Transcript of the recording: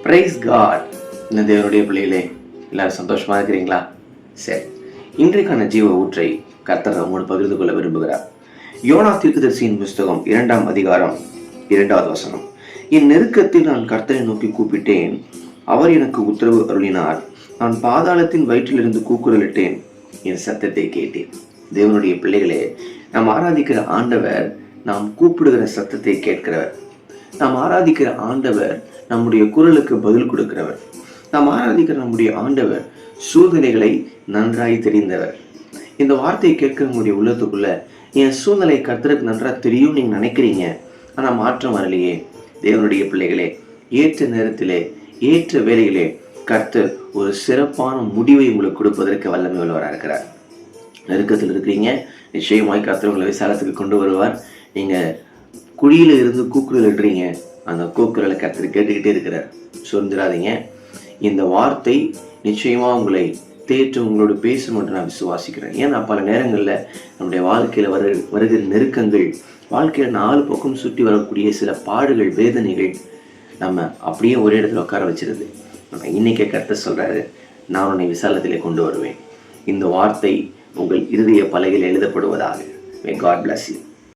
Price God. இந்த தேவனுடைய பிள்ளைகளே, எல்லாரும் சந்தோஷமா இருக்கிறீங்களா? சரி, இன்றைக்கான ஜீவ ஊற்றை கர்த்தர் நம்மோடு பகிர்ந்து கொள்ள விரும்புகிறார். யோனா தீர்க்கதரிசியின் புஸ்தகம் 2ஆம் அதிகாரம் 2வது வசனம். என் நெருக்கத்தில் நான் கர்த்தரை நோக்கி கூப்பிட்டேன், அவர் எனக்கு உத்தரவு அருளினார். நான் பாதாளத்தின் வயிற்றிலிருந்து கூக்குரலிட்டேன், என் சத்தத்தை கேட்டேன். தேவனுடைய பிள்ளைகளே, நாம் ஆராதிக்கிற ஆண்டவர் நாம் கூப்பிடுகிற சத்தத்தை கேட்கிறவர். நாம் ஆராதிக்கிற ஆண்டவர் நம்முடைய குரலுக்கு பதில் கொடுக்கிறவர். நாம் ஆராதிக்கிற நம்முடைய ஆண்டவர் சூழ்நிலைகளை நன்றாய் தெரிந்தவர். இந்த வார்த்தையை கேட்கிறவங்களுடைய உள்ளத்துக்குள்ள, என் சூழ்நிலை கர்த்தருக்கு நன்றாக தெரியும் நீங்க நினைக்கிறீங்க, ஆனா மாற்றம் வரலையே. தேவனுடைய பிள்ளைகளே, ஏற்ற நேரத்திலே ஏற்ற வேலையிலே கர்த்தர் ஒரு சிறப்பான முடிவை உங்களுக்கு கொடுப்பதற்கு வல்லமை உள்ளவராக இருக்கிறார். நெருக்கத்தில் இருக்கிறீங்க, நிச்சயமாய் கர்த்தர் உங்களை விசாலத்துக்கு கொண்டு வருவார். நீங்க குழியில இருந்து கூக்குரல் இடுறீங்க, அந்த கூக்குரலை கர்த்தர் கேட்டுக்கிட்டே இருக்கிறார். சொல்லிடாதீங்க. இந்த வார்த்தை நிச்சயமா உங்களை தேற்று உங்களோட பேசும் என்று நான் விசுவாசிக்கிறேன். ஏன்னா பல நேரங்களில் நம்முடைய வாழ்க்கையில வருகிற நெருக்கங்கள், வாழ்க்கையில 4 பக்கம் சுற்றி வரக்கூடிய சில பாடுகள், வேதனைகள் நம்ம அப்படியே ஒரே இடத்துல உட்கார வச்சிருது. நம்ம இன்னைக்கே கர்த்தர் சொல்றாரு, நான் உன்னை விசாலத்திலே கொண்டு வருவேன். இந்த வார்த்தை உங்கள் இருதய பலகையில் எழுதப்படுவதாக. May God bless you.